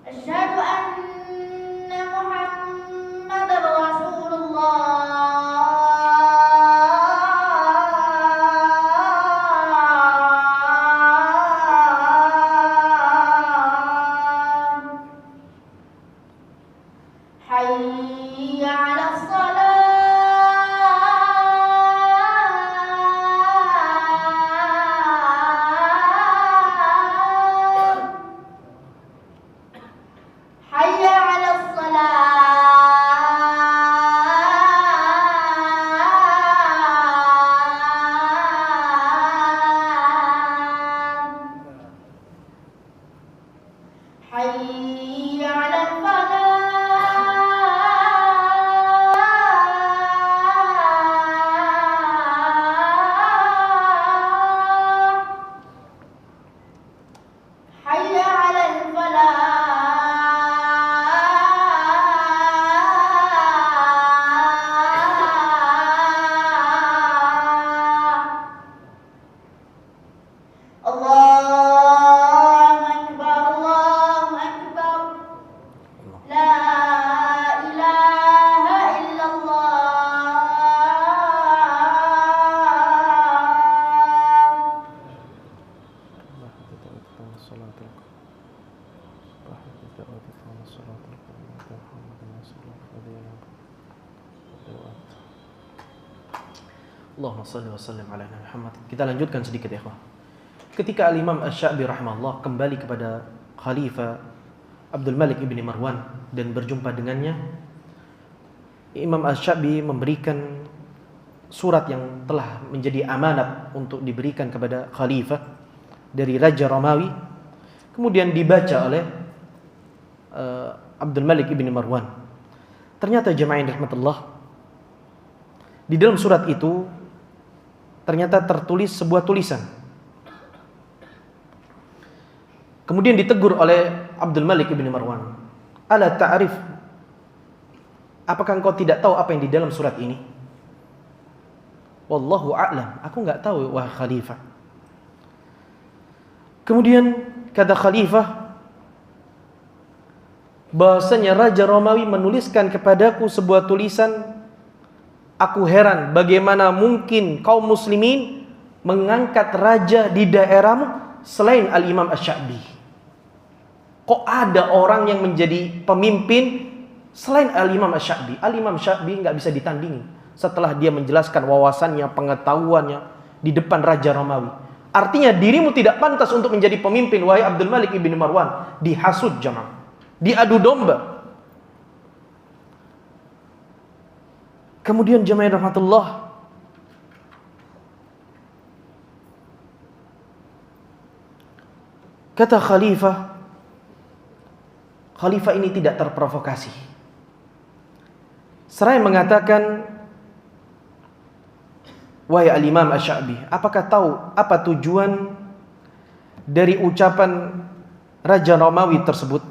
Asyhadu anna Muhammad Rasulullah. Hayya 'alas salat. Hayya 'alas salat. Hayya 'alal falah. Hayya 'alal falah. Allahu Akbar, Allahu Akbar. La ilaha illallah. Allahumma shalli wa sallim ala Muhammad. Kita lanjutkan sedikit ya akhwah. Ketika Al-Imam Asy-Sya'bi rahimahullah kembali kepada Khalifah Abdul Malik ibni Marwan dan berjumpa dengannya, Imam Asy-Sya'bi memberikan surat yang telah menjadi amanat untuk diberikan kepada Khalifah dari Raja Romawi, kemudian dibaca oleh Abdul Malik ibni Marwan. Ternyata jemaah rahmatullah, di dalam surat itu ternyata tertulis sebuah tulisan Kemudian ditegur oleh Abdul Malik ibn Marwan. Ala ta'rif, apakah engkau tidak tahu apa yang di dalam surat ini? Wallahu a'lam, aku enggak tahu wahai khalifah. Kemudian kata khalifah, bahasanya Raja Romawi menuliskan kepadaku sebuah tulisan. Aku heran bagaimana mungkin kaum muslimin mengangkat raja di daerahmu selain Al-Imam Asy-Sya'bi. Kok ada orang yang menjadi pemimpin selain Al-Imam Asy-Sya'bi? Al-Imam Asy-Sya'bi nggak bisa ditandingi setelah dia menjelaskan wawasannya, pengetahuannya di depan Raja Romawi. Artinya dirimu tidak pantas untuk menjadi pemimpin, wahai Abdul Malik ibn Marwan. Dihasud jamaah, diadu domba. Kemudian jamaah rahmatullah, kata khalifah ini tidak terprovokasi. Seraya mengatakan, wahai Al-Imam Asy-Sya'bi, apakah tahu apa tujuan dari ucapan Raja Romawi tersebut?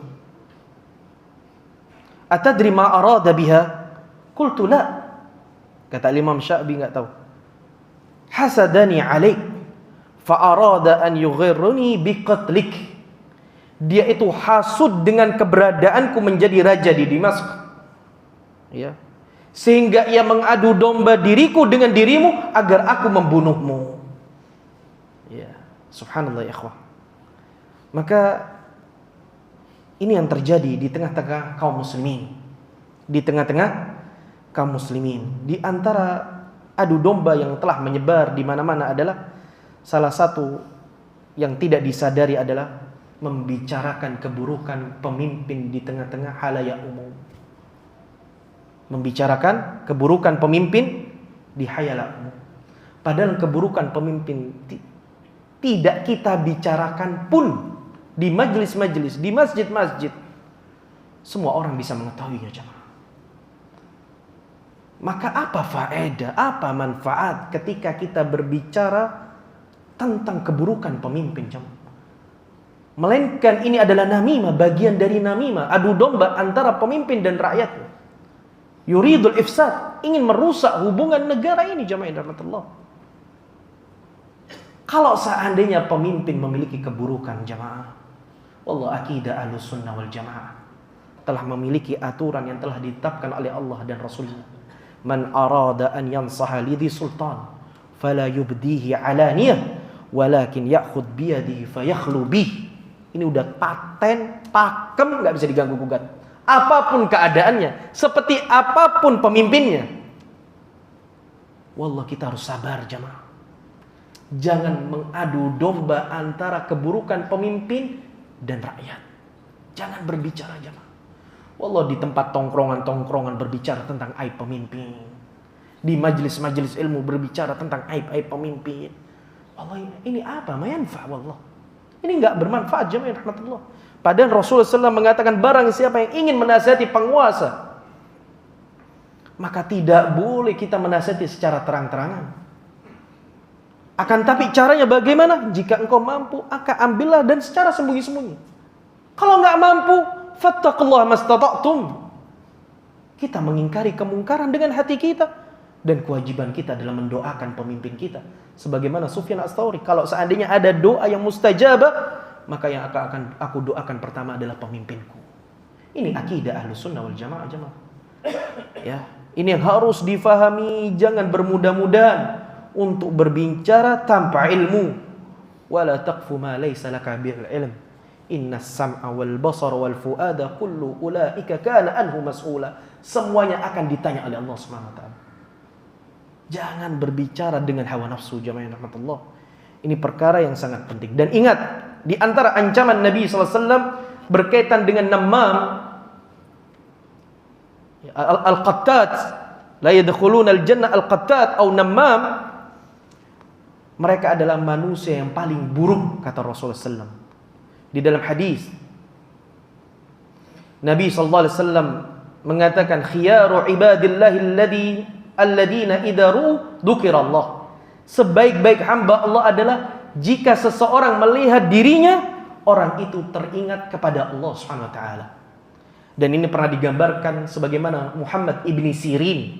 Atadri ma arada biha? Qultu la. Kata Imam Syafi'i enggak tahu. Hasadani alaik fa arada an yughirruni biqatlik. Dia itu hasud dengan keberadaanku menjadi raja di Damaskus. Ya. Sehingga ia mengadu domba diriku dengan dirimu agar aku membunuhmu. Ya, subhanallah ya ikhwah. Maka ini yang terjadi di tengah-tengah kaum muslimin. Di tengah-tengah kaum muslimin, di antara adu domba yang telah menyebar di mana-mana adalah salah satu yang tidak disadari adalah membicarakan keburukan pemimpin di tengah-tengah halayak umum. Membicarakan keburukan pemimpin di halayak umum. Padahal keburukan pemimpin tidak kita bicarakan pun di majelis-majelis, di masjid-masjid. Semua orang bisa mengetahuinya jemaah. Maka apa faedah, apa manfaat ketika kita berbicara tentang keburukan pemimpin jemaah? Melainkan ini adalah namimah, bagian dari namimah, adu domba antara pemimpin dan rakyatnya. Yuridul ifsad, ingin merusak hubungan negara ini jemaah rahmatullah. Kalau seandainya pemimpin memiliki keburukan jemaah, wallah akidah Ahlus Sunnah wal Jamaah telah memiliki aturan yang telah ditetapkan oleh Allah dan Rasulnya. Man arada an yansaha lidhi sultan fala yubdihi alaniyah walakin ya'khud biyadihi fayakhlu bih. Ini udah paten, pakem, gak bisa diganggu gugat. Apapun keadaannya, seperti apapun pemimpinnya. Wallah kita harus sabar jamaah. Jangan mengadu domba antara keburukan pemimpin dan rakyat. Jangan berbicara jamaah. Wallah di tempat tongkrongan-tongkrongan berbicara tentang aib pemimpin. Di majelis-majelis ilmu berbicara tentang aib-aib pemimpin. Wallah ini apa? Manfaat wallah. Ini enggak bermanfaat jemaah rahmatullah. Padahal Rasulullah SAW mengatakan barang siapa yang ingin menasihati penguasa, maka tidak boleh kita menasihati secara terang-terangan. Akan tapi caranya bagaimana? Jika engkau mampu, ambillah dan secara sembunyi-sembunyi. Kalau enggak mampu, fattaqullaha mastata'tum. Kita mengingkari kemungkaran dengan hati kita, dan kewajiban kita adalah mendoakan pemimpin kita. Sebagaimana Sufyan Ats-Tsauri, kalau seandainya ada doa yang mustajabah, maka yang akan aku doakan pertama adalah pemimpinku. Ini akidah Ahlus Sunnah wal Jamaah jemaah. Ya, ini yang harus difahami. Jangan bermudah-mudahan untuk berbicara tanpa ilmu. Wala taqfu ma laysa laka bil ilm. Innas sam'a wal basara wal fuada kullu ulaika kana anhu mas'ula. Semuanya akan ditanya oleh Allah Subhanahu wa taala. Jangan berbicara dengan hawa nafsu jamaah rahmatullah. Ini perkara yang sangat penting. Dan ingat, di antara ancaman Nabi SAW berkaitan dengan namam, al-qattat, la yadkhuluna al-jannah al-qattat atau namam, mereka adalah manusia yang paling buruk kata Rasulullah SAW. Di dalam hadis Nabi SAW mengatakan khiyaru ibadillahi alladina idaru dzukirallah. Sebaik-baik hamba Allah adalah jika seseorang melihat dirinya orang itu teringat kepada Allah Subhanahu wa taala. Dan ini pernah digambarkan sebagaimana Muhammad ibni Sirin.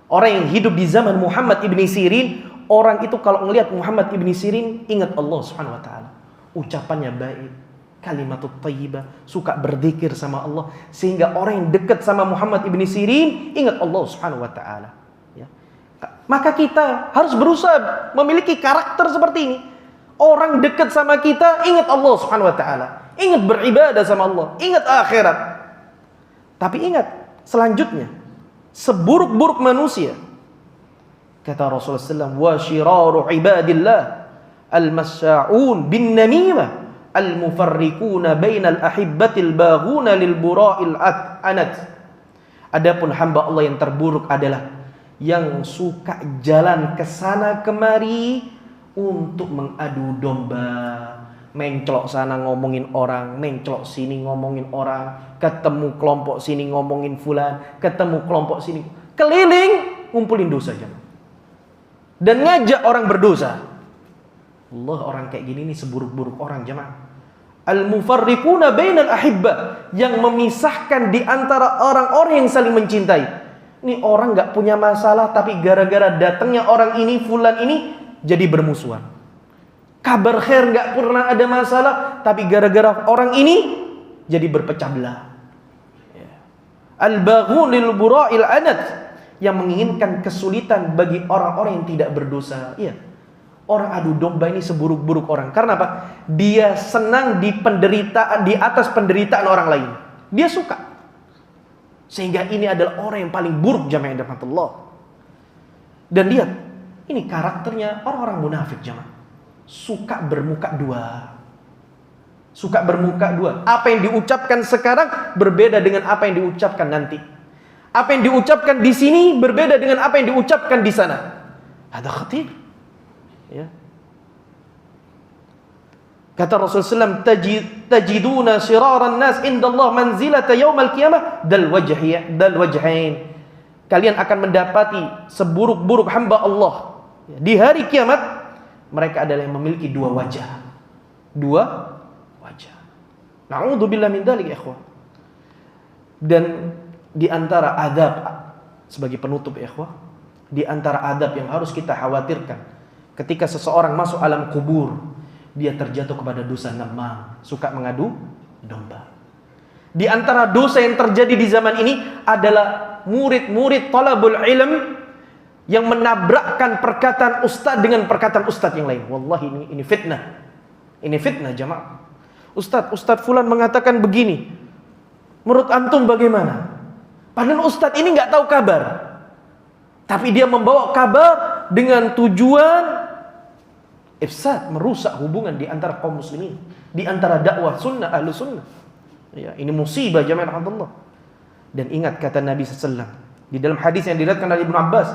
Orang yang hidup di zaman Muhammad ibni Sirin, orang itu kalau melihat Muhammad ibni Sirin ingat Allah Subhanahu wa taala. Ucapannya baik, kalimatut thayyibah, suka berzikir sama Allah, sehingga orang yang dekat sama Muhammad ibni Sirin ingat Allah Subhanahu wa taala. Ya. Maka kita harus berusaha memiliki karakter seperti ini. Orang dekat sama kita ingat Allah Subhanahu wa taala, ingat beribadah sama Allah, ingat akhirat. Tapi ingat, selanjutnya seburuk-buruk manusia, kata Rasulullah SAW, wa syiraru ibadillah al-masya'un bin namimah al-mufarriquna bainal ahibbatil baghuna lil bura'il anat. Adapun hamba Allah yang terburuk adalah yang suka jalan ke sana kemari untuk mengadu domba, menclok sana ngomongin orang, menclok sini ngomongin orang, ketemu kelompok sini ngomongin fulan, ketemu kelompok sini, keliling ngumpulin dosa jemaah. Dan ngajak orang berdosa. Allah, orang kayak gini nih seburuk-buruk orang jemaah. Al-mufarriquna bainal ahibba, yang memisahkan di antara orang-orang yang saling mencintai. Ini orang enggak punya masalah, tapi gara-gara datangnya orang ini, fulan ini, jadi bermusuhan. Kabar khair enggak pernah ada masalah, tapi gara-gara orang ini jadi berpecah belah. Al-baghun lil bura'il anat, yang menginginkan kesulitan bagi orang-orang yang tidak berdosa. Iya. Orang adu domba ini seburuk-buruk orang. Karena apa? Dia senang di penderitaan, di atas penderitaan orang lain. Dia suka. Sehingga ini adalah orang yang paling buruk jamaah yang dirahmati Allah. Dan lihat, ini karakternya orang-orang munafik jamaah. Suka bermuka dua. Suka bermuka dua. Apa yang diucapkan sekarang berbeda dengan apa yang diucapkan nanti. Apa yang diucapkan di sini berbeda dengan apa yang diucapkan di sana. Ada khatir. Ya. Kata Rasulullah SAW, tajiduna shiraran nas indallah manzilata yaumal qiyamah dal wajhain. Kalian akan mendapati seburuk-buruk hamba Allah di hari kiamat, mereka adalah yang memiliki dua wajah. Dua wajah. Na'udzubillah min dzalik ya ikhwan. Dan di antara adab, sebagai penutup ya ikhwan, di antara adab yang harus kita khawatirkan ketika seseorang masuk alam kubur, dia terjatuh kepada dosa namam, suka mengadu domba. Di antara dosa yang terjadi di zaman ini adalah murid-murid talabul ilm yang menabrakkan perkataan ustaz dengan perkataan ustaz yang lain. Wallahi ini fitnah. Ini fitnah jamaah. Ustaz fulan mengatakan begini. Menurut antum bagaimana? Padahal ustaz ini enggak tahu kabar. Tapi dia membawa kabar dengan tujuan ifsad, merusak hubungan di antara kaum muslimin, di antara dakwah sunnah, ahlu sunnah. Ya, ini musibah jamaah Allah. Dan ingat kata Nabi SAW di dalam hadis yang diriwayatkan oleh Ibnu Abbas,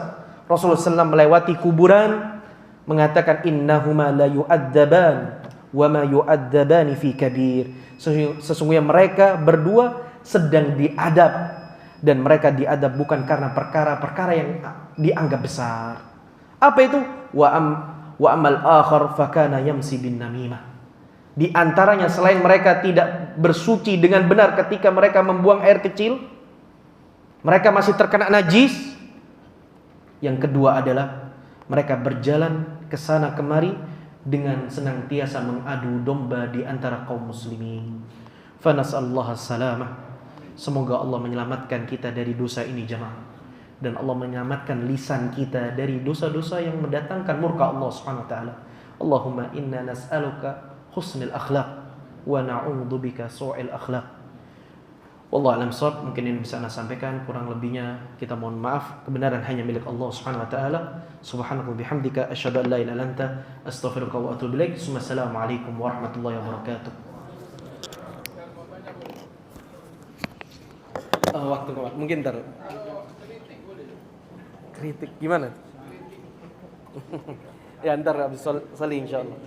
Rasulullah SAW melewati kuburan, mengatakan innahuma la yu'adzaban wa ma yu'adzabani fi kabir. Sesungguhnya mereka berdua sedang diadab, dan mereka diadab bukan karena perkara-perkara yang dianggap besar. Apa itu? Wa amal akhar fakana yamsi bin namimah. Di antaranya selain mereka tidak bersuci dengan benar ketika mereka membuang air kecil, mereka masih terkena najis. Yang kedua adalah mereka berjalan ke sana kemari dengan senantiasa mengadu domba di antara kaum muslimin. Fa nas'alullah as-salamah. Semoga Allah menyelamatkan kita dari dosa ini jemaah. Dan Allah menyelamatkan lisan kita dari dosa-dosa yang mendatangkan murka Allah Subhanahu wa taala. Allahumma inna nas'aluka husnul akhlaq wa na'udzubika su'il akhlaq. Wallahu a'lam shawab. Mungkin ini bisa saya sampaikan, kurang lebihnya kita mohon maaf. Kebenaran hanya milik Allah Subhanahu wa taala. Subhanaka wa bihamdika asyhadu an la ilaha illa anta astaghfiruka wa atubu ilaik. Assalamualaikum warahmatullahi wabarakatuh. Waktu mungkin ntar. Kritik gimana? Ya ntar habis saling insyaallah.